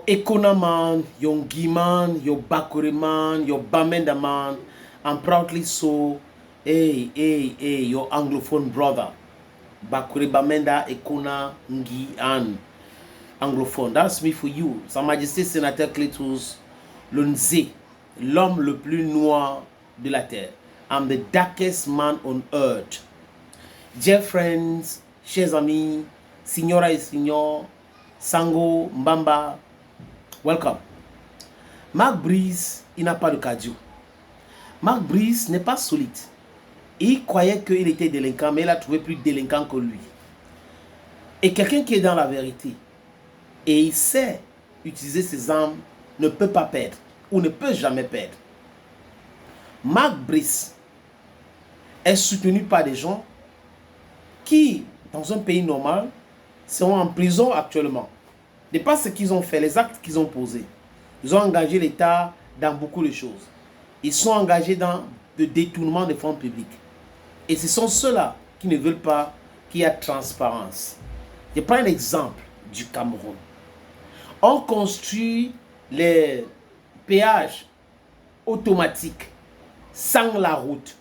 Yo Ekona man, yo Ngiman, yo Bakure man, yo Bamenda man, I'm proudly so, hey, your Anglophone brother. Bakure Bamenda Ekona Ngi An. Anglophone. That's me for you. Sa Majesté Sénateur Cletus Lunze, l'homme le plus noir de la terre. I'm the darkest man on earth. Dear friends, chers amis, signora et signor, Sango, Mbamba, welcome. Mark Brice, il n'a pas de cardio. Mark Brice n'est pas solide. Il croyait qu'il était délinquant, mais il a trouvé plus délinquant que lui. Et quelqu'un qui est dans la vérité, et il sait utiliser ses armes, ne peut pas perdre, ou ne peut jamais perdre. Mark Brice est soutenu par des gens qui, dans un pays normal, sont en prison actuellement. De pas ce qu'ils ont fait, les actes qu'ils ont posés. Ils ont engagé l'État dans beaucoup de choses. Ils sont engagés dans le détournement des fonds publics. Et ce sont ceux-là qui ne veulent pas qu'il y ait transparence. Je prends un exemple du Cameroun. On construit les péages automatiques sans la route.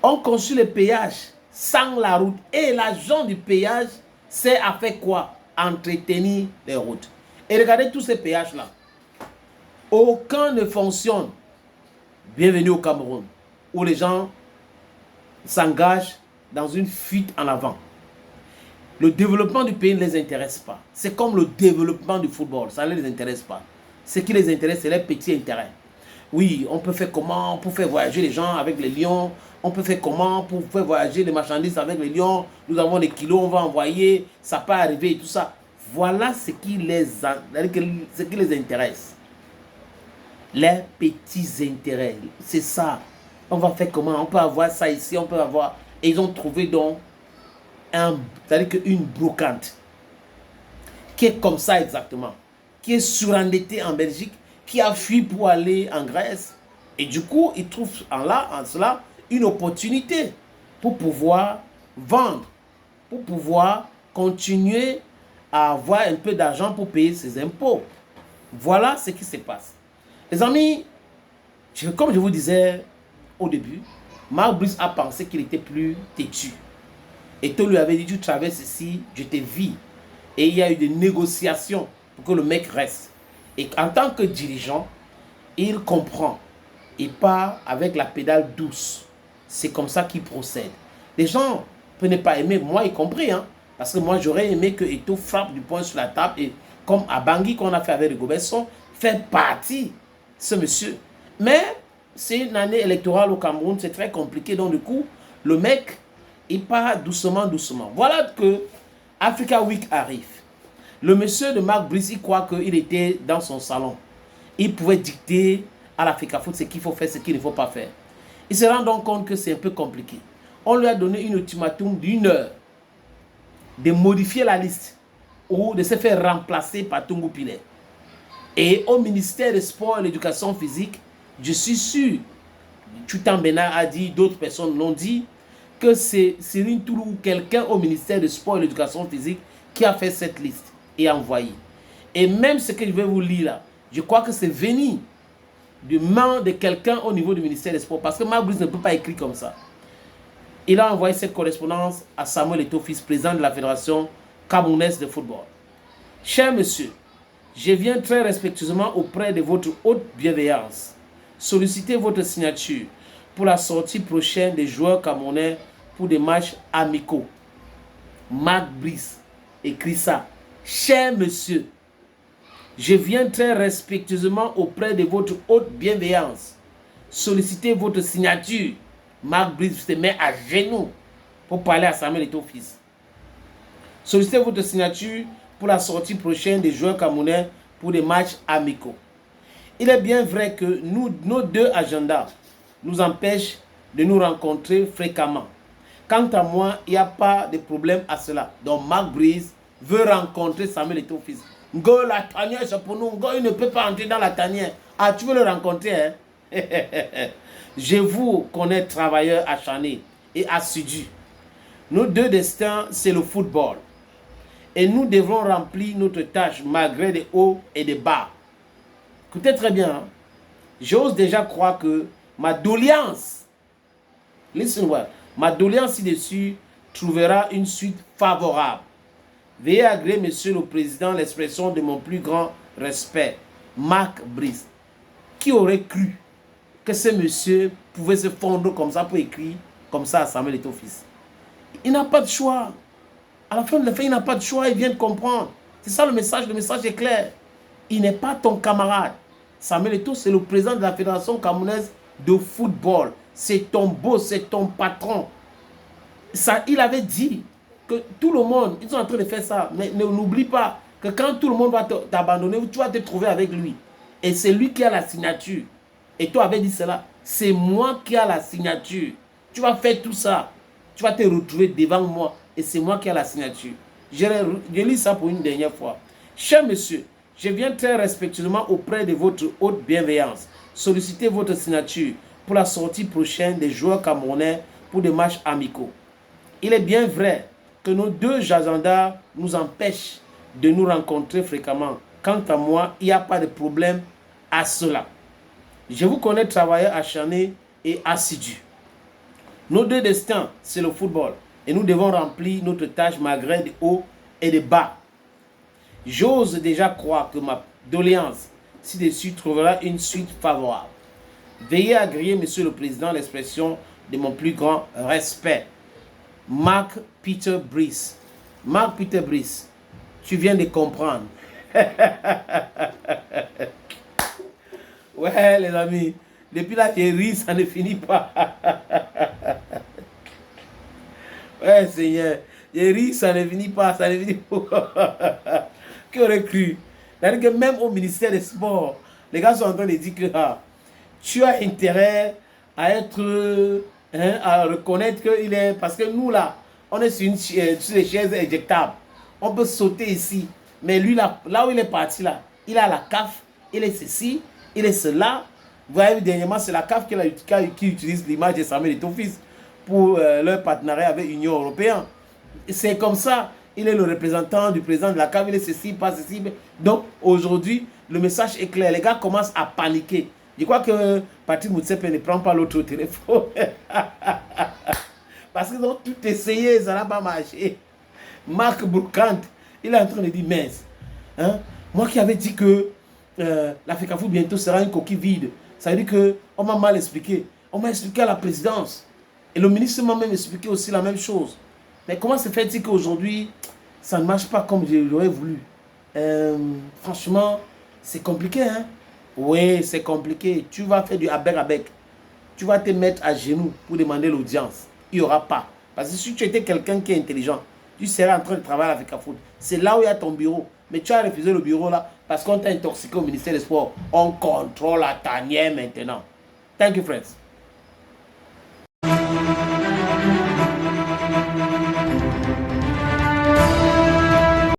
On construit les péages sans la route. Et l'agent du péage sait à faire quoi? Entretenir les routes. Et regardez tous ces péages-là. Aucun ne fonctionne. Bienvenue au Cameroun, où les gens s'engagent dans une fuite en avant. Le développement du pays ne les intéresse pas. C'est comme le développement du football, ça ne les intéresse pas. Ce qui les intéresse, c'est les petits intérêts. Oui, on peut faire comment pour faire voyager les gens avec les lions? On peut faire comment pour faire voyager les marchandises avec les lions? Nous avons des kilos, on va envoyer, ça peut arriver et tout ça. Voilà ce qui les intéresse. Les petits intérêts, c'est ça. On va faire comment? On peut avoir ça ici, on peut avoir... Et ils ont trouvé donc c'est-à-dire une brocante qui est comme ça exactement, qui est surendetté en Belgique, qui a fui pour aller en Grèce. Et du coup, ils trouvent en cela une opportunité pour pouvoir vendre, pour pouvoir continuer à avoir un peu d'argent pour payer ses impôts. Voilà ce qui se passe. Les amis, comme je vous disais au début, Mark Brice a pensé qu'il était plus têtu. Et toi lui avait dit, tu traverses ici, je te vis. Et il y a eu des négociations pour que le mec reste. Et en tant que dirigeant, il comprend. Il part avec la pédale douce. C'est comme ça qu'il procède. Les gens peuvent ne pas aimer, moi y compris. Parce que moi, j'aurais aimé que Eto'o frappe du poing sur la table. Et comme à Bangui, qu'on a fait avec Rigobert Song, fait partie, ce monsieur. Mais c'est une année électorale au Cameroun, c'est très compliqué. Donc du coup, le mec... il part doucement. Voilà que Africa Week arrive. Le monsieur de Mark Brice, il croit qu'il était dans son salon. Il pouvait dicter à l'Africa Foot ce qu'il faut faire, ce qu'il ne faut pas faire. Il se rend donc compte que c'est un peu compliqué. On lui a donné une ultimatum d'1 heure de modifier la liste ou de se faire remplacer par Tungu Pilet. Et au ministère des Sports et de l'Éducation physique, je suis sûr, Tutan Bénard a dit, d'autres personnes l'ont dit, que c'est Cyril Toulou ou quelqu'un au ministère du Sport et de l'Éducation physique qui a fait cette liste et envoyé. Et même ce que je vais vous lire là, je crois que c'est venu du main de quelqu'un au niveau du ministère des Sports, parce que Mark Brice ne peut pas écrire comme ça. Il a envoyé cette correspondance à Samuel Eto'o, fils président de la Fédération camerounaise de football. Cher monsieur, je viens très respectueusement auprès de votre haute bienveillance solliciter votre signature pour la sortie prochaine des joueurs camerounais pour des matchs amicaux. Mark Brice écrit ça. Cher monsieur, je viens très respectueusement auprès de votre haute bienveillance solliciter votre signature. Mark Brice se met à genoux pour parler à Samuel Eto'o fils. Sollicitez votre signature pour la sortie prochaine des joueurs camerounais pour des matchs amicaux. Il est bien vrai que nos deux agendas nous empêchent de nous rencontrer fréquemment. Quant à moi, il n'y a pas de problème à cela. Donc Mark Brice veut rencontrer Samuel Eto'o fils. Ngo, la tanière, c'est pour nous. Ngo, il ne peut pas entrer dans la tanière. Ah, tu veux le rencontrer, hein? Je vous connais travailleur acharné et assidu. Nos deux destins, c'est le football. Et nous devrons remplir notre tâche malgré des hauts et des bas. Écoutez très bien, hein? J'ose déjà croire que ma doléance, listen well, ma doléance ci-dessus trouvera une suite favorable. Veuillez agréer, Monsieur le Président, l'expression de mon plus grand respect, Marc Brice. Qui aurait cru que ce monsieur pouvait se fondre comme ça pour écrire comme ça à Samuel Eto'o-Fils? Il n'a pas de choix. À la fin de la fin, il n'a pas de choix, il vient de comprendre. C'est ça le message est clair. Il n'est pas ton camarade. Samuel Eto'o, c'est le président de la Fédération camerounaise de football. C'est ton boss, c'est ton patron. Ça, il avait dit que tout le monde, ils sont en train de faire ça, mais n'oublie pas que quand tout le monde va t'abandonner, tu vas te trouver avec lui. Et c'est lui qui a la signature. Et toi avais dit cela. C'est moi qui a la signature. Tu vas faire tout ça. Tu vas te retrouver devant moi. Et c'est moi qui a la signature. Je lis ça pour une dernière fois. Cher monsieur, je viens très respectueusement auprès de votre haute bienveillance solliciter votre signature pour la sortie prochaine des joueurs camerounais pour des matchs amicaux. Il est bien vrai que nos deux agendas nous empêchent de nous rencontrer fréquemment. Quant à moi, il n'y a pas de problème à cela. Je vous connais travailleur acharné et assidu. Nos deux destins, c'est le football. Et nous devons remplir notre tâche malgré des hauts et des bas. J'ose déjà croire que ma doléance ci-dessus trouvera une suite favorable. Veuillez agréer, Monsieur le Président, l'expression de mon plus grand respect. Marc Peter Brice. Marc Peter Brice, tu viens de comprendre. Ouais, les amis, depuis là, j'ai ri, ça ne finit pas. Ouais, Seigneur, j'ai ri, ça ne finit pas, ça ne finit pas. Qui aurait cru? C'est-à-dire que même au ministère des Sports, les gars sont en train de dire que tu as intérêt à être, à reconnaître qu'il est, parce que nous là, on est sur les chaises éjectables. On peut sauter ici. Mais lui là où il est parti là, il a la CAF, il est ceci, il est cela. Vous voyez, dernièrement, c'est la CAF qui utilise l'image de Samuel Eto'o-Fils pour leur partenariat avec l'Union européenne. C'est comme ça. Il est le représentant du président de la CAF, il est ceci, pas ceci. Donc, aujourd'hui, le message est clair. Les gars commencent à paniquer. Je crois que Patrick Motsepe ne prend pas l'autre téléphone. Parce qu'ils ont tout essayé, ça n'a pas marché. Marc Bourkant, il est en train de dire, mince. Hein? Moi qui avais dit que l'Africa Foot bientôt sera une coquille vide. Ça veut dire qu'on m'a mal expliqué. On m'a expliqué à la présidence. Et le ministre m'a même expliqué aussi la même chose. Mais comment se fait-il qu'aujourd'hui, ça ne marche pas comme je l'aurais voulu? Franchement, c'est compliqué, hein? Oui, c'est compliqué. Tu vas faire du abec-abec. Tu vas te mettre à genoux pour demander l'audience. Il n'y aura pas. Parce que si tu étais quelqu'un qui est intelligent, tu serais en train de travailler avec Africa Foot. C'est là où il y a ton bureau. Mais tu as refusé le bureau là parce qu'on t'a intoxiqué au ministère des Sports. On contrôle la tanière maintenant. Thank you, friends.